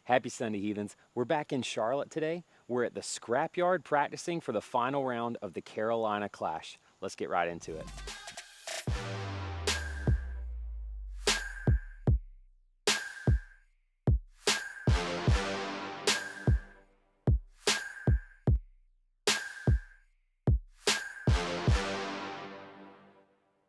Happy Sunday, heathens. We're back in Charlotte today. We're at the Scrapyard practicing for the final round of the Carolina Clash. Let's get right into it.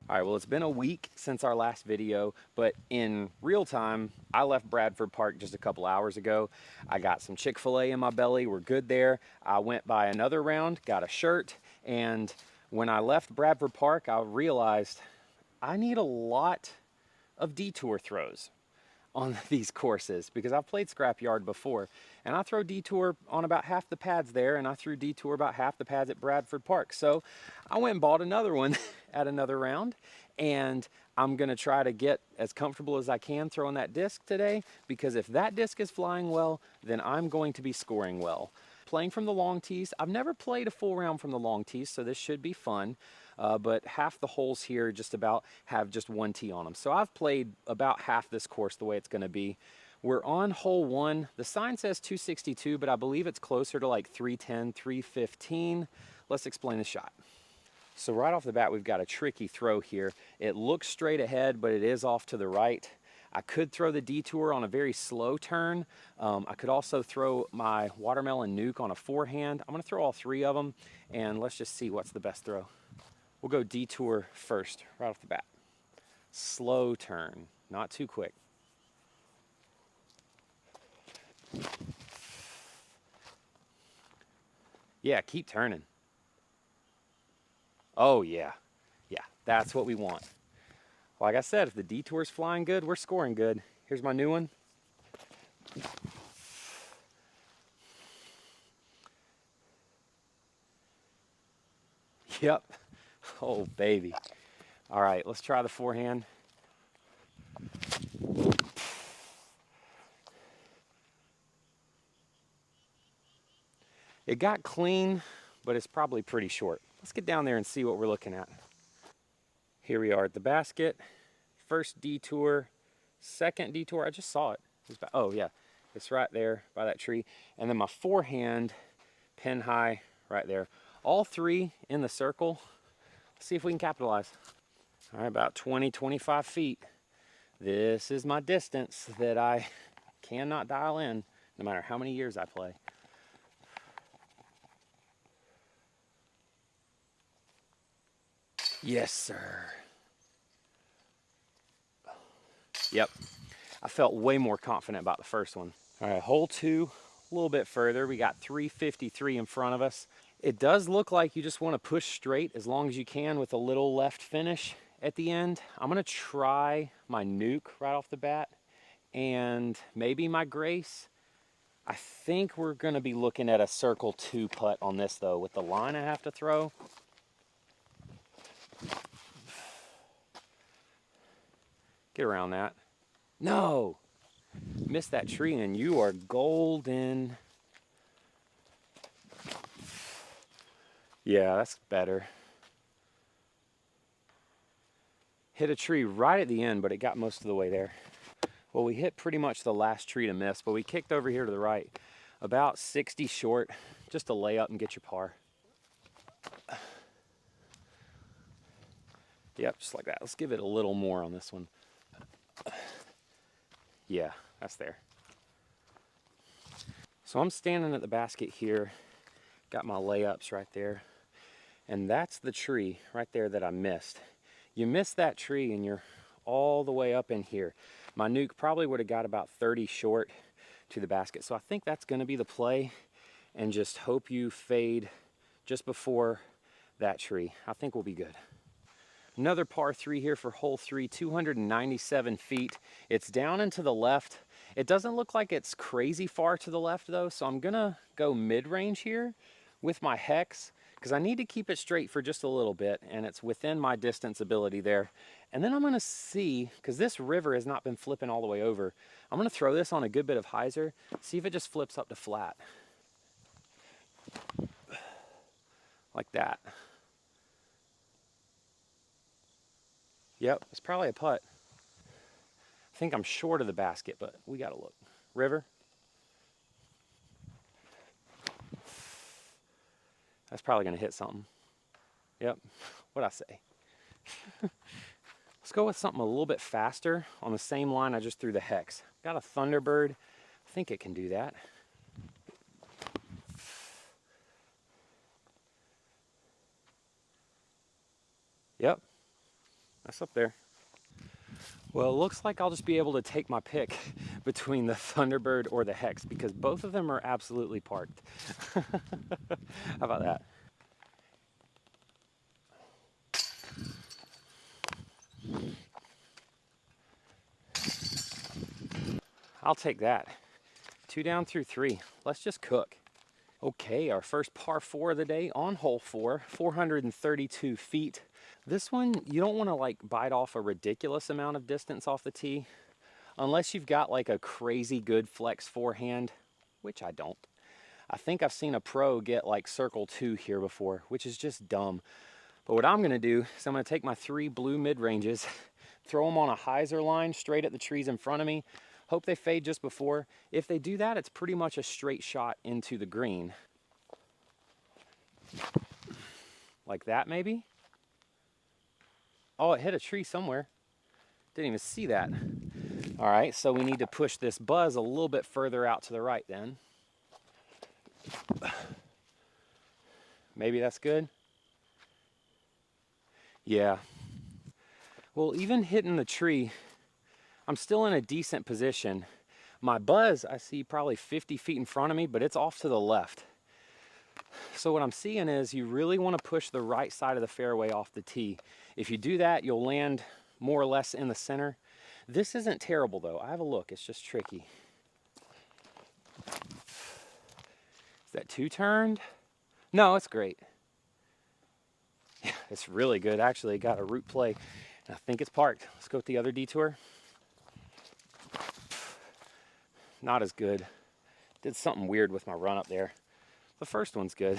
All right, well, it's been a week since our last video, but in real time, I left Bradford Park just a couple hours ago. I got some Chick-fil-A in my belly. We're good there. I went by another round, got a shirt, and when I left Bradford Park, I realized I need a lot of detour throws on these courses because I've played Scrapyard before, and I throw detour on about half the pads there, and I threw detour about half the pads at Bradford Park. So I went and bought another one at another round, and I'm gonna try to get as comfortable as I can throwing that disc today, because if that disc is flying well, then I'm going to be scoring well. Playing from the long tees, I've never played a full round from the long tees, so this should be fun. But half the holes here just about have just one tee on them. So I've played about half this course the way it's gonna be. We're on hole one. The sign says 262, but I believe it's closer to like 310, 315. Let's explain the shot. So right off the bat, we've got a tricky throw here. It looks straight ahead, but it is off to the right. I could throw the detour on a very slow turn. I could also throw my watermelon nuke on a forehand. I'm gonna throw all three of them, and let's just see what's the best throw. We'll go detour first, right off the bat. Slow turn, not too quick. Yeah, keep turning. Oh yeah, yeah, that's what we want. Like I said, if the detour's flying good, we're scoring good. Here's my new one. Yep. Oh, baby. All right, let's try the forehand. It got clean, but it's probably pretty short. Let's get down there and see what we're looking at. Here we are at the basket. First detour, second detour. I just saw it. Oh yeah, it's right there by that tree. And then my forehand, pin high right there. All three in the circle. Let's see if we can capitalize. All right, about 20, 25 feet. This is my distance that I cannot dial in no matter how many years I play. Yes, sir. Yep. I felt way more confident about the first one. All right, hole two, a little bit further. We got 353 in front of us. It does look like you just want to push straight as long as you can with a little left finish at the end. I'm going to try my nuke right off the bat and maybe my grace. I think we're going to be looking at a circle two putt on this though, with the line I have to throw. Get around that. No! Missed that tree and you are golden. Yeah, that's better. Hit a tree right at the end, but it got most of the way there. Well, we hit pretty much the last tree to miss, but we kicked over here to the right. About 60 short, just a layup and get your par. Yep, just like that. Let's give it a little more on this one. Yeah, that's there. So I'm standing at the basket here, got my layups right there, and that's the tree right there that I missed. You miss that tree and you're all the way up in here. My nuke probably would have got about 30 short to the basket. So I think that's gonna be the play, and just hope you fade just before that tree. I think we'll be good. Another par three here for hole three, 297 feet. It's down and to the left. It doesn't look like it's crazy far to the left though, so I'm gonna go mid-range here with my hex, because I need to keep it straight for just a little bit, and it's within my distance ability there. And then I'm gonna see, because this river has not been flipping all the way over, I'm gonna throw this on a good bit of hyzer, see if it just flips up to flat. Like that. Yep, it's probably a putt. I think I'm short of the basket, but we gotta look. River. That's probably gonna hit something. Yep, what'd I say? Let's go with something a little bit faster on the same line I just threw the hex. Got a Thunderbird. I think it can do that. Yep, that's up there. Well, it looks like I'll just be able to take my pick between the Thunderbird or the hex because both of them are absolutely parked. How about that? I'll take that. 2 down through 3. Let's just cook. Okay, our first par 4 of the day on hole 4, 432 feet. This one, you don't want to like bite off a ridiculous amount of distance off the tee, unless you've got like a crazy good flex forehand, which I don't. I think I've seen a pro get like circle 2 here before, which is just dumb. But what I'm gonna do is I'm gonna take my 3 blue mid-ranges, throw them on a hyzer line straight at the trees in front of me, hope they fade just before. If they do that, it's pretty much a straight shot into the green. Like that, maybe? Oh, it hit a tree somewhere. Didn't even see that. All right, so we need to push this buzz a little bit further out to the right then. Maybe that's good? Yeah. Well, even hitting the tree, I'm still in a decent position. My buzz, I see probably 50 feet in front of me, but it's off to the left. So what I'm seeing is you really want to push the right side of the fairway off the tee. If you do that, you'll land more or less in the center. This isn't terrible though. I have a look, it's just tricky. Is that 2 turned? No, it's great. Yeah, it's really good. Actually, got a root play. I think it's parked. Let's go with the other detour. Not as good. Did something weird with my run up there. The first one's good.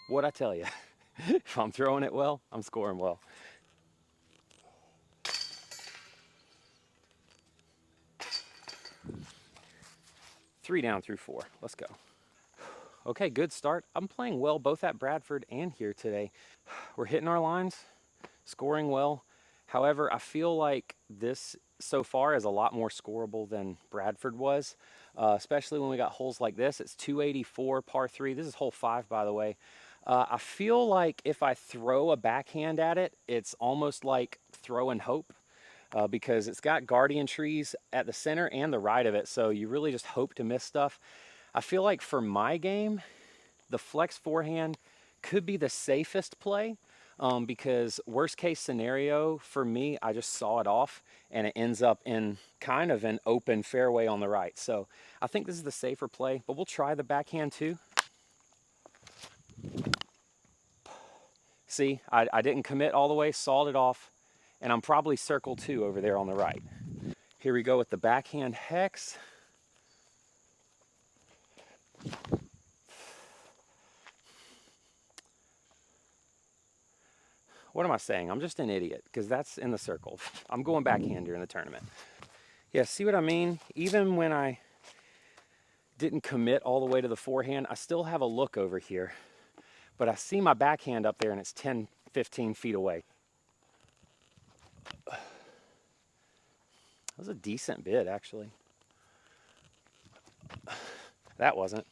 What'd I tell you? If I'm throwing it well, I'm scoring well. Three down through 4. Let's go. Okay, good start. I'm playing well both at Bradford and here today. We're hitting our lines, scoring well. However, I feel like this so far is a lot more scoreable than Bradford was, especially when we got holes like this. It's 284 par 3. This is hole 5, by the way. I feel like if I throw a backhand at it, it's almost like throwing hope because it's got guardian trees at the center and the right of it, so you really just hope to miss stuff. I feel like for my game, the flex forehand could be the safest play because worst case scenario for me, I just saw it off and it ends up in kind of an open fairway on the right. So I think this is the safer play, but we'll try the backhand too. See, I didn't commit all the way, sawed it off, and I'm probably circle 2 over there on the right. Here we go with the backhand hex. What am I saying? I'm just an idiot because that's in the circle. I'm going backhand during the tournament. Yeah, see what I mean? Even when I didn't commit all the way to the forehand, I still have a look over here. But I see my backhand up there and it's 10, 15 feet away. That was a decent bid, actually. That wasn't.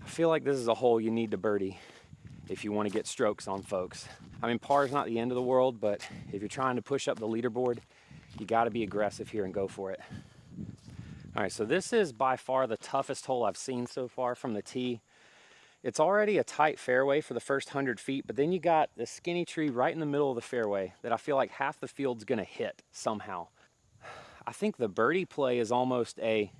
I feel like this is a hole you need to birdie if you want to get strokes on folks. I mean, par is not the end of the world, but if you're trying to push up the leaderboard, you got to be aggressive here and go for it. All right, so this is by far the toughest hole I've seen so far from the tee. It's already a tight fairway for the first 100 feet, but then you got the skinny tree right in the middle of the fairway that I feel like half the field's gonna hit somehow. I think the birdie play is almost a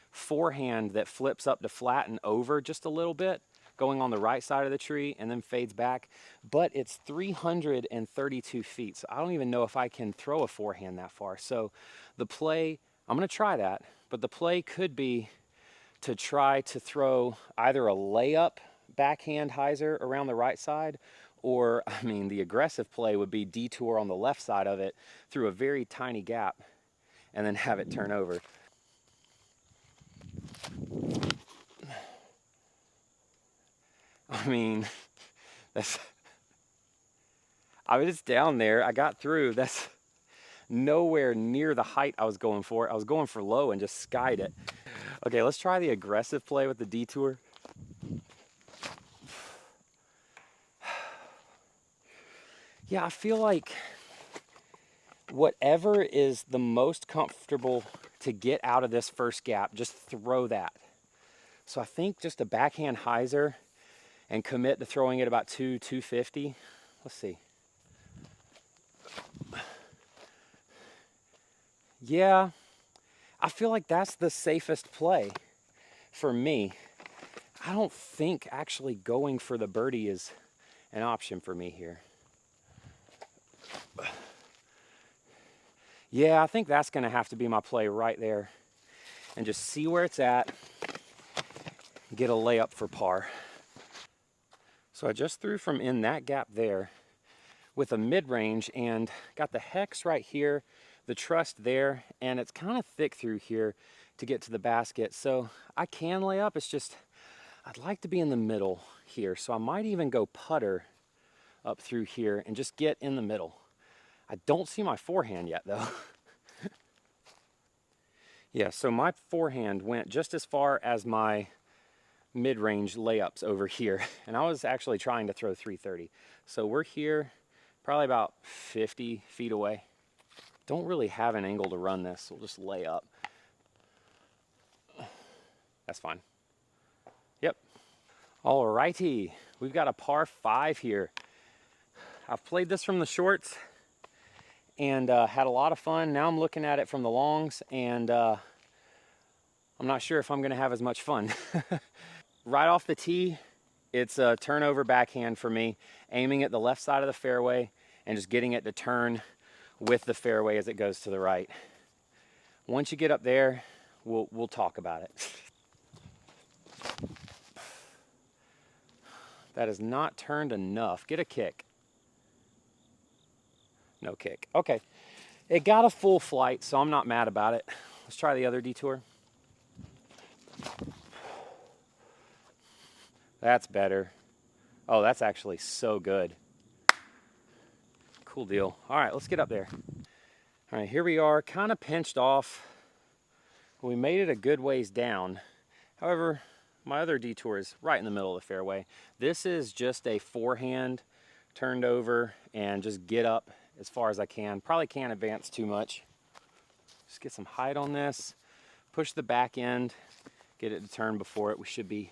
forehand that flips up to flat and over just a little bit, going on the right side of the tree and then fades back, but it's 332 feet. So I don't even know if I can throw a forehand that far. So the play, I'm gonna try that, but the play could be to try to throw either a layup backhand hyzer around the right side, or I mean, the aggressive play would be detour on the left side of it through a very tiny gap and then have it turn over. I mean, that's, I was just down there. I got through. That's nowhere near the height I was going for. I was going for low and just skied it. Okay, let's try the aggressive play with the detour. Yeah, I feel like whatever is the most comfortable to get out of this first gap, just throw that. So I think just a backhand hyzer and commit to throwing it about 250. Let's see. Yeah, I feel like that's the safest play for me. I don't think actually going for the birdie is an option for me here. Yeah, I think that's going to have to be my play right there. And just see where it's at. Get a layup for par. So I just threw from in that gap there with a mid-range and got the hex right here, the trust there, and it's kind of thick through here to get to the basket. So I can lay up, it's just I'd like to be in the middle here. So I might even go putter up through here and just get in the middle. I don't see my forehand yet though. Yeah, so my forehand went just as far as my mid-range layups over here. And I was actually trying to throw 330. So we're here probably about 50 feet away. Don't really have an angle to run this. We'll just lay up. That's fine. Yep. All righty. We've got a par 5 here. I've played this from the shorts and had a lot of fun. Now I'm looking at it from the longs and I'm not sure if I'm going to have as much fun. Right off the tee, it's a turnover backhand for me, aiming at the left side of the fairway and just getting it to turn with the fairway as it goes to the right. Once you get up there, we'll talk about it. That is not turned enough. Get a kick. No kick. Okay. It got a full flight, so I'm not mad about it. Let's try the other detour. That's better. Oh, that's actually so good. Cool deal. All right, let's get up there. All right, here we are, kind of pinched off. We made it a good ways down. However, my other detour is right in the middle of the fairway. This is just a forehand turned over and just get up as far as I can. Probably can't advance too much. Just get some height on this, push the back end, get it to turn before it. We should be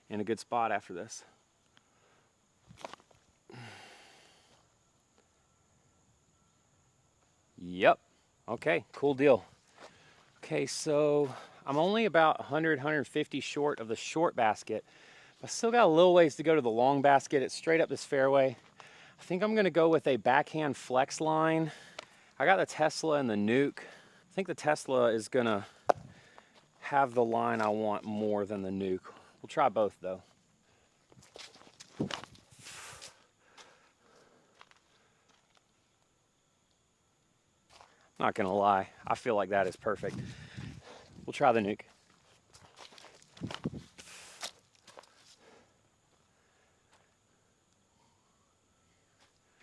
in a good spot after this. Yep. Okay, cool deal. Okay, so I'm only about 100, 150 short of the short basket. I still got a little ways to go to the long basket. It's straight up this fairway. I think I'm gonna go with a backhand flex line. I got the Tesla and the Nuke. I think the Tesla is gonna have the line I want more than the Nuke. We'll try both though. Not gonna lie, I feel like that is perfect. We'll try the Nuke.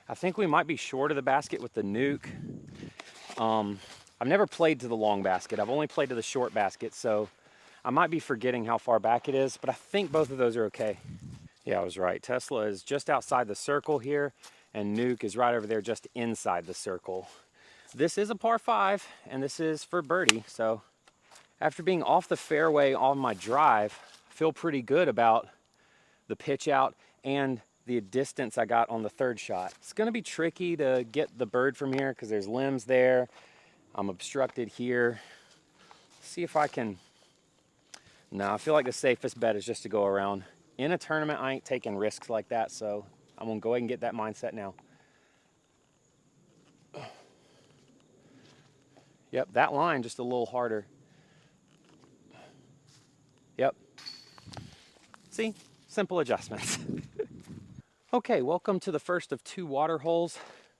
I think we might be short of the basket with the Nuke. I've never played to the long basket. I've only played to the short basket, so I might be forgetting how far back it is, but I think both of those are okay. Yeah, I was right. Tesla is just outside the circle here, and Nuke is right over there just inside the circle. This is a par 5, and this is for birdie, so after being off the fairway on my drive, I feel pretty good about the pitch out and the distance I got on the third shot. It's gonna be tricky to get the bird from here because there's limbs there. I'm obstructed here. See if I can, no, I feel like the safest bet is just to go around. In a tournament, I ain't taking risks like that, so I'm gonna go ahead and get that mindset now. Yep, that line just a little harder. Yep. See, simple adjustments. Okay, welcome to the first of 2 water holes.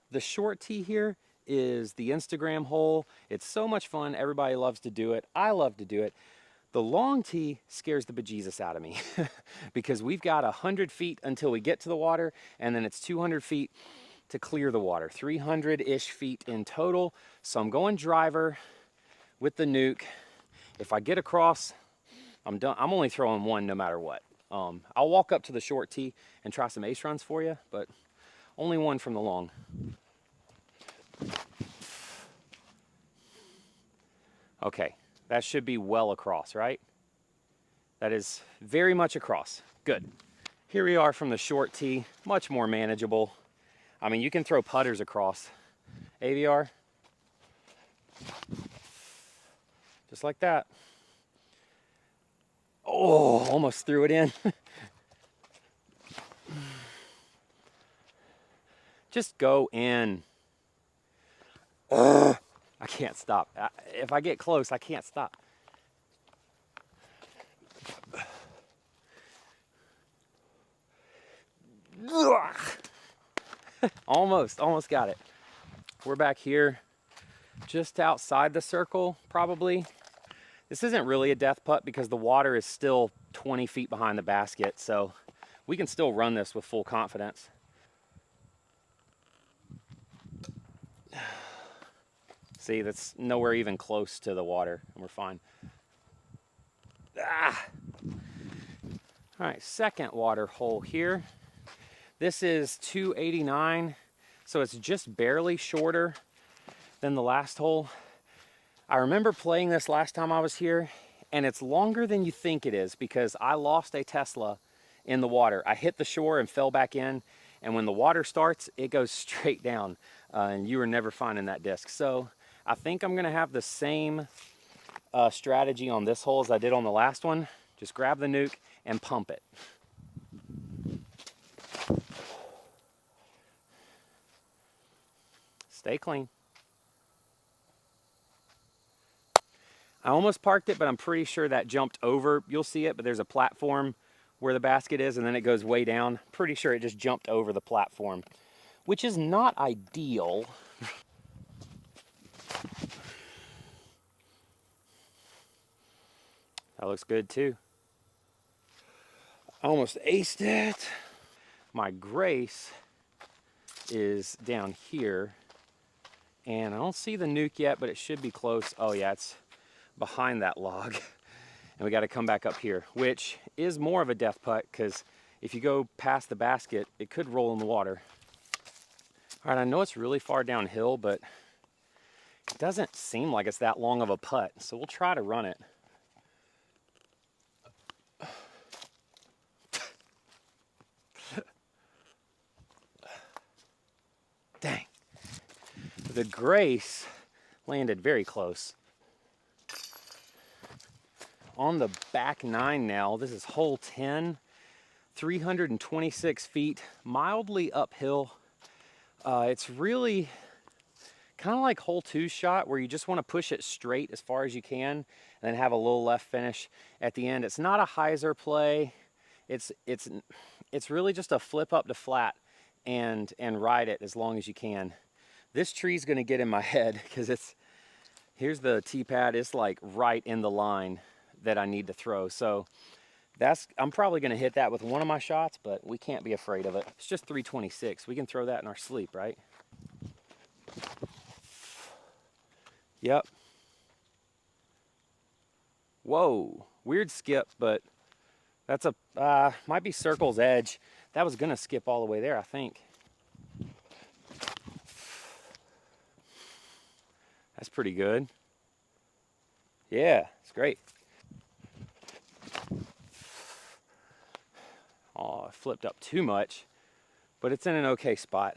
The short tee here is the Instagram hole. It's so much fun. Everybody loves to do it. I love to do it. The long tee scares the bejesus out of me because we've got 100 feet until we get to the water, and then it's 200 feet to clear the water, 300-ish feet in total. So I'm going driver with the nuke. If I get across, I'm done. I'm only throwing one no matter what. I'll walk up to the short tee and try some ace runs for you, but only one from the long. Okay, that should be well across, right? That is very much across. Good. Here we are from the short tee, much more manageable. I mean, you can throw putters across. AVR. Just like that. Oh, almost threw it in. Just go in. I can't stop. If I get close, I can't stop. Almost got it. We're back here just outside the circle, probably. This isn't really a death putt because the water is still 20 feet behind the basket, so we can still run this with full confidence. See, that's nowhere even close to the water, and we're fine. All right, second water hole here. This is 289, so it's just barely shorter than the last hole. I remember playing this last time I was here, and it's longer than you think it is because I lost a Tesla in the water. I hit the shore and fell back in, and when the water starts, it goes straight down, and you were never finding that disc. So I think I'm gonna have the same strategy on this hole as I did on the last one. Just grab the nuke and pump it. Stay clean. I almost parked it, but I'm pretty sure that jumped over. You'll see it, but there's a platform where the basket is, and then it goes way down. Pretty sure it just jumped over the platform, which is not ideal. That looks good too. I almost aced it. My Grace is down here, and I don't see the nuke yet, but it should be close. Oh yeah, it's behind that log. And we got to come back up here, which is more of a death putt because if you go past the basket, it could roll in the water. All right, I know it's really far downhill, but it doesn't seem like it's that long of a putt, so we'll try to run it. Dang. The Grace landed very close. On the back nine now, this is hole 10, 326 feet, mildly uphill. It's really kind of like hole 2's shot where you just want to push it straight as far as you can and then have a little left finish at the end. It's not a hyzer play. It's really just a flip up to flat and ride it as long as you can. This tree's gonna get in my head because here's the tee pad, it's like right in the line that I need to throw. So I'm probably gonna hit that with one of my shots, but we can't be afraid of it. It's just 326, we can throw that in our sleep, right? Yep. Whoa, weird skip, but that's might be circle's edge. That was gonna skip all the way there, I think. That's pretty good. Yeah, it's great. Oh, I flipped up too much, but it's in an okay spot.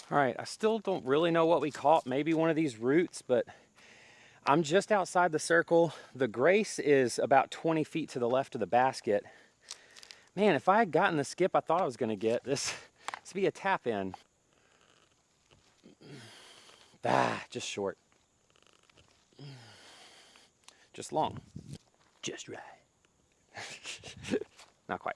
All right, I still don't really know what we caught. Maybe one of these roots, but I'm just outside the circle. The Grace is about 20 feet to the left of the basket. Man, if I had gotten the skip I thought I was gonna get, this would be a tap in. Just short. Just long. Just right. Not quite.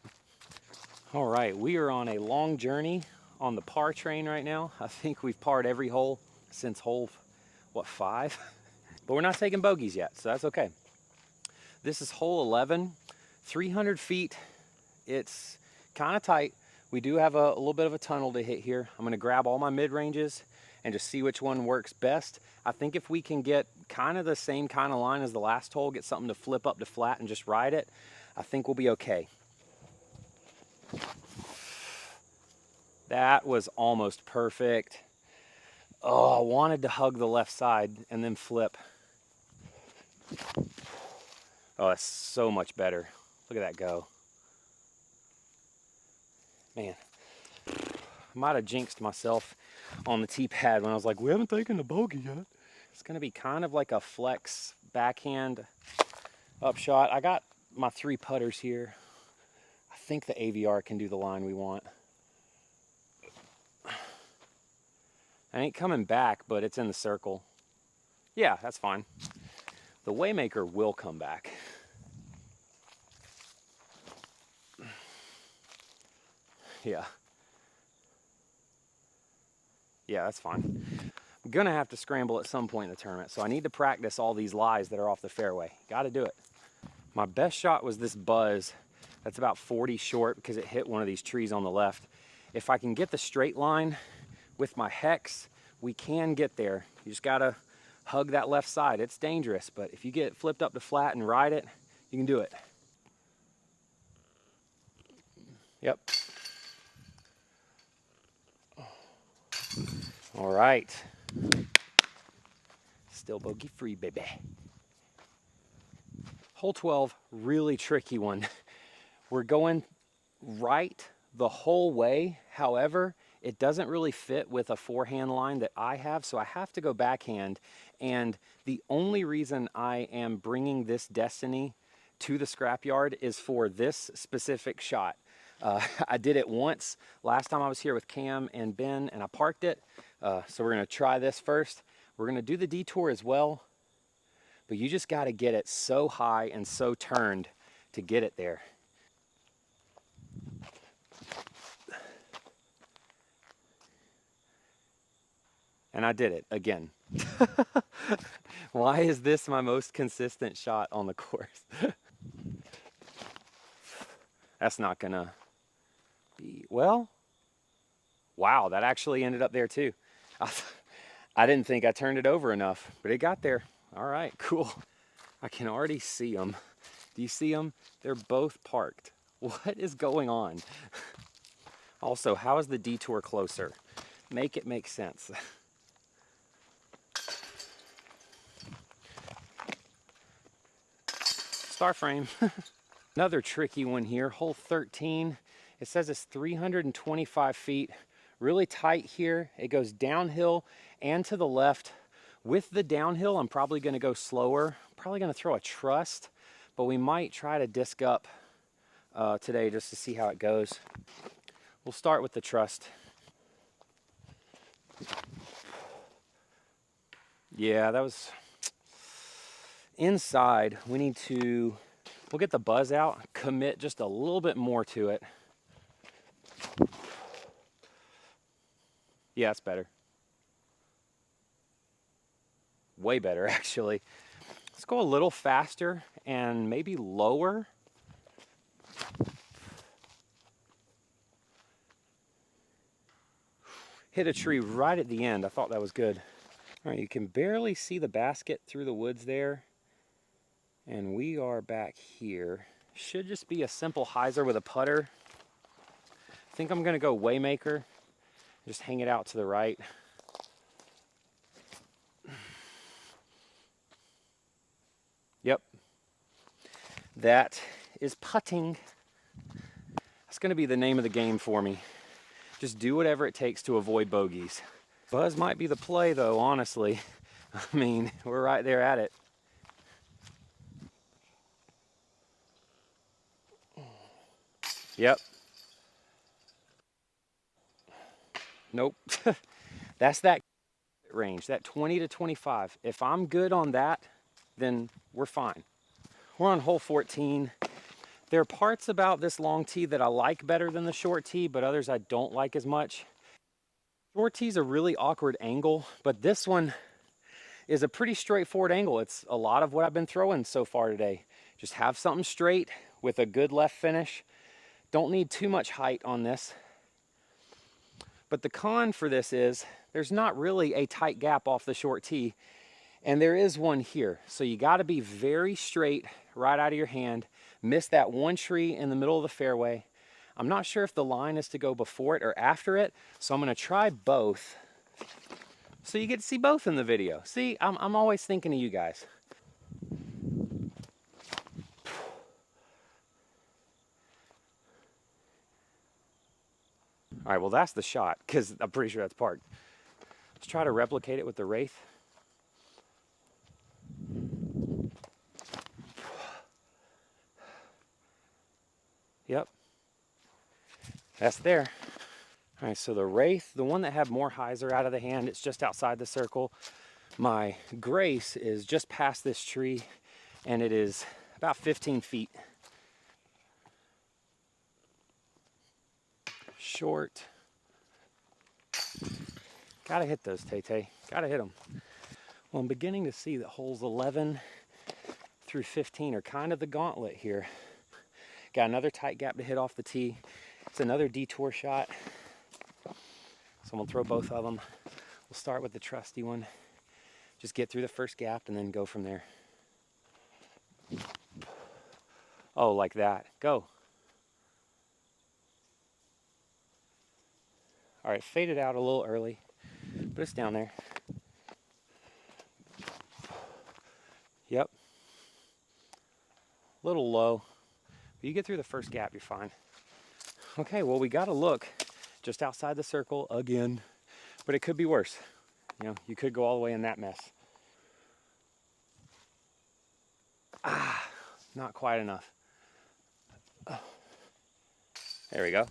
All right, we are on a long journey on the par train right now. I think we've parred every hole since hole, what, 5? But we're not taking bogeys yet, so that's okay. This is hole 11, 300 feet. It's kind of tight. We do have a little bit of a tunnel to hit here. I'm gonna grab all my mid-ranges and just see which one works best. I think if we can get kind of the same kind of line as the last hole, get something to flip up to flat and just ride it, I think we'll be okay. That was almost perfect. Oh, I wanted to hug the left side and then flip. Oh, that's so much better. Look at that go. Man, I might have jinxed myself on the tee pad when I was like, we haven't taken the bogey yet. It's gonna be kind of like a flex backhand upshot. I got my 3 putters here. I think the AVR can do the line we want. I ain't coming back, but it's in the circle. Yeah, that's fine. The Waymaker will come back. Yeah. Yeah, that's fine. I'm gonna have to scramble at some point in the tournament, so I need to practice all these lies that are off the fairway. Gotta do it. My best shot was this buzz. That's about 40 short because it hit one of these trees on the left. If I can get the straight line with my hex, we can get there. You just gotta hug that left side. It's dangerous, but if you get flipped up to flat and ride it, you can do it. Yep. All right. Still bogey free, baby. Hole 12, really tricky one. We're going right the whole way. However, it doesn't really fit with a forehand line that I have, so I have to go backhand. And the only reason I am bringing this Destiny to the scrapyard is for this specific shot. I did it once last time I was here with Cam and Ben, and I parked it. So we're gonna try this first. We're gonna do the detour as well, but you just gotta get it so high and so turned to get it there. And I did it again. Why is this my most consistent shot on the course? That's not gonna be, well, wow, that actually ended up there too. I didn't think I turned it over enough, but it got there. All right, cool. I can already see them. Do you see them? They're both parked. What is going on? Also, how is the detour closer? Make it make sense. Star frame. Another tricky one here, hole 13. It says it's 325 feet, really tight here. It goes downhill and to the left. With the downhill, I'm probably gonna go slower. Probably gonna throw a trust, but we might try to disc up today just to see how it goes. We'll start with the trust. Yeah, that was inside. We need to, we'll get the buzz out, commit just a little bit more to it. Yeah, it's better. Way better, actually. Let's go a little faster and maybe lower. Hit a tree right at the end. I thought that was good. All right, you can barely see the basket through the woods there. And we are back here. Should just be a simple hyzer with a putter. I think I'm gonna go Waymaker. Just hang it out to the right. Yep. That is putting. That's gonna be the name of the game for me. Just do whatever it takes to avoid bogeys. Buzz might be the play though, honestly. I mean, we're right there at it. Yep. Nope. That's that range, that 20 to 25. If I'm good on that, then we're fine. We're on hole 14. There are parts about this long tee that I like better than the short tee, but others I don't like as much. Short tee's a really awkward angle, but this one is a pretty straightforward angle. It's a lot of what I've been throwing so far today. Just have something straight with a good left finish. Don't need too much height on this. But the con for this is there's not really a tight gap off the short tee, and there is one here. So you got to be very straight right out of your hand. Miss that one tree in the middle of the fairway. I'm not sure if the line is to go before it or after it, so I'm going to try both. So you get to see both in the video. See, I'm always thinking of you guys. All right, well, that's the shot, because I'm pretty sure that's parked. Let's try to replicate it with the Wraith. Yep, that's there. All right, so the Wraith, the one that had more hyzer out of the hand, it's just outside the circle. My Grace is just past this tree, and it is about 15 feet. Short. Gotta hit those, Tay-Tay. Gotta hit them. Well, I'm beginning to see that holes 11 through 15 are kind of the gauntlet here. Got another tight gap to hit off the tee. It's another detour shot. So I'm gonna throw both of them. We'll start with the trusty one. Just get through the first gap and then go from there. Oh, like that. Go. All right, faded out a little early, but it's down there. Yep. A little low. But you get through the first gap, you're fine. Okay, well, we got to look just outside the circle again, but it could be worse. You know, you could go all the way in that mess. Ah, not quite enough. Oh. There we go.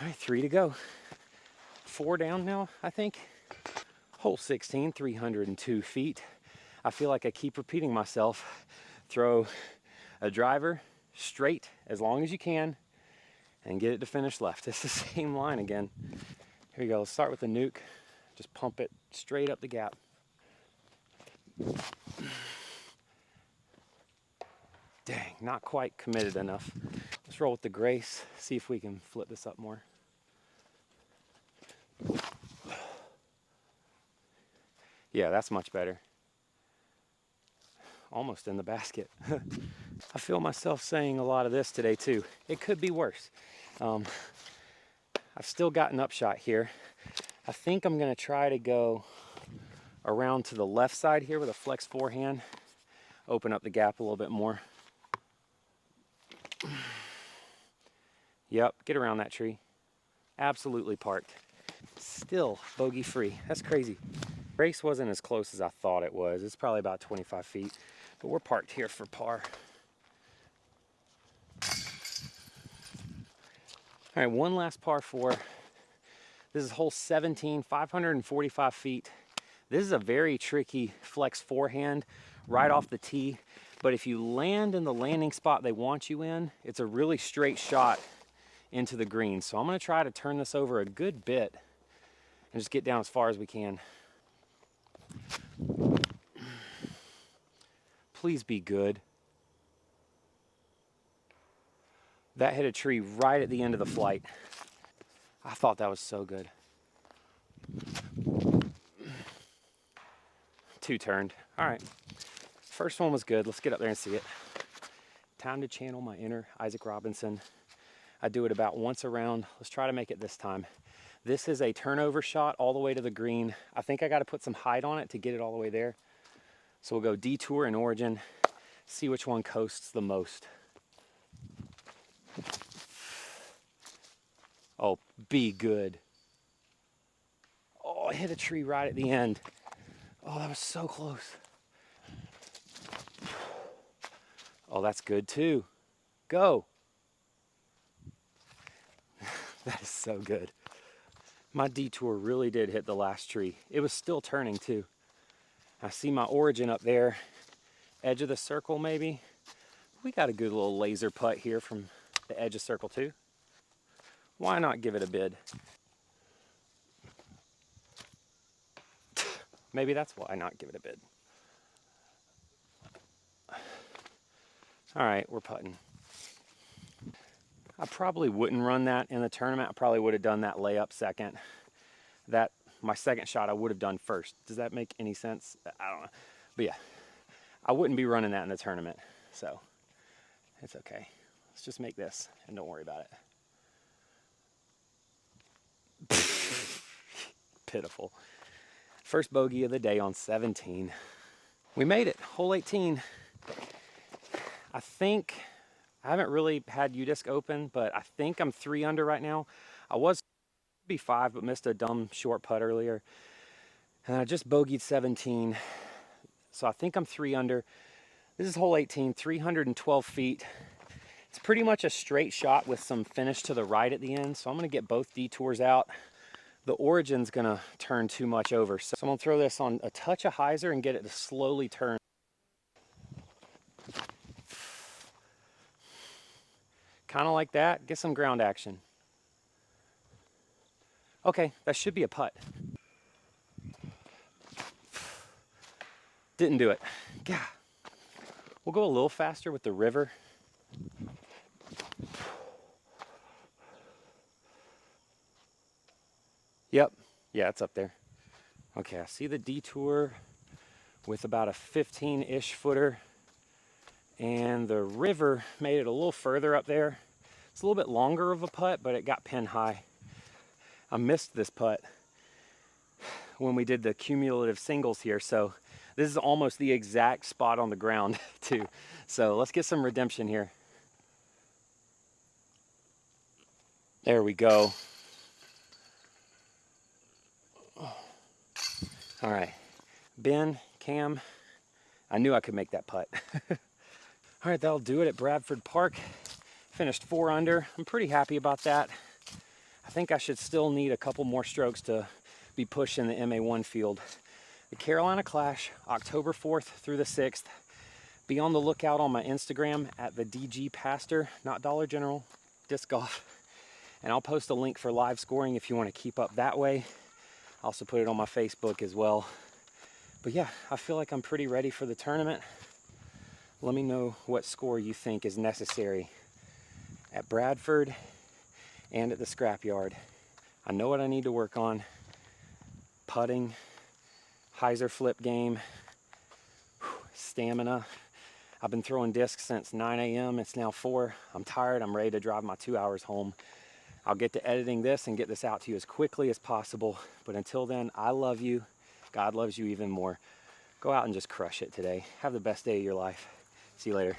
All right, 3 to go. 4 down now, I think. Hole 16, 302 feet. I feel like I keep repeating myself. Throw a driver straight as long as you can and get it to finish left. It's the same line again. Here we go. Let's start with the nuke. Just pump it straight up the gap. Dang, not quite committed enough. Let's roll with the Grace, see if we can flip this up more. Yeah, that's much better. Almost in the basket. I feel myself saying a lot of this today too. It could be worse. I've still got an upshot here. I think I'm gonna try to go around to the left side here with a flex forehand. Open up the gap a little bit more. Yep, get around that tree. Absolutely parked. Still bogey free. That's crazy. Race wasn't as close as I thought it was. It's probably about 25 feet, but we're parked here for par. All right, one last par 4. This is hole 17, 545 feet. This is a very tricky flex forehand right off the tee, but if you land in the landing spot they want you in, it's a really straight shot into the green. So I'm gonna try to turn this over a good bit and just get down as far as we can. Please be good. That hit a tree right at the end of the flight. I thought that was so good. 2 turned. All right. First one was good. Let's get up there and see it. Time to channel my inner Isaac Robinson. I do it about once a round. Let's try to make it this time. This is a turnover shot all the way to the green. I think I got to put some height on it to get it all the way there. So we'll go detour and origin, see which one coasts the most. Oh, be good. Oh, I hit a tree right at the end. Oh, that was so close. Oh, that's good too. Go. That is so good. My detour really did hit the last tree. It was still turning too. I see my origin up there. Edge of the circle maybe. We got a good little laser putt here from the edge of circle 2. Why not give it a bid? Maybe that's why not give it a bid. All right, we're putting. I probably wouldn't run that in the tournament. I probably would have done that layup second. That, my second shot I would have done first. Does that make any sense? I don't know. But yeah, I wouldn't be running that in the tournament. So it's okay. Let's just make this and don't worry about it. Pitiful. First bogey of the day on 17. We made it, hole 18. I think, I haven't really had U-Disc open, but I think I'm 3 under right now. I was be 5, but missed a dumb short putt earlier. And I just bogeyed 17. So I think I'm 3 under. This is hole 18, 312 feet. It's pretty much a straight shot with some finish to the right at the end. So I'm gonna get both detours out. The origin's gonna turn too much over. So I'm gonna throw this on a touch of hyzer and get it to slowly turn. Kind of like that, get some ground action. Okay, that should be a putt. Didn't do it. God. We'll go a little faster with the river. Yep, yeah, it's up there. Okay, I see the detour with about a 15-ish footer, and the river made it a little further up there. It's a little bit longer of a putt, but it got pin high. I missed this putt when we did the cumulative singles here, so this is almost the exact spot on the ground too. So let's get some redemption here. There we go. All right, Ben, Cam, I knew I could make that putt. All right, that'll do it at Bradford Park. Finished 4 under. I'm pretty happy about that. I think I should still need a couple more strokes to be pushing the MA1 field. The Carolina Clash, October 4th through the 6th. Be on the lookout on my Instagram at the DG Pastor, not Dollar General, Disc Golf. And I'll post a link for live scoring if you want to keep up that way. I'll also put it on my Facebook as well. But yeah, I feel like I'm pretty ready for the tournament. Let me know what score you think is necessary at Bradford and at the Scrapyard. I know what I need to work on. Putting, hyzer flip game, stamina. I've been throwing discs since 9 a.m. It's now 4. I'm tired. I'm ready to drive my 2 hours home. I'll get to editing this and get this out to you as quickly as possible. But until then, I love you. God loves you even more. Go out and just crush it today. Have the best day of your life. See you later.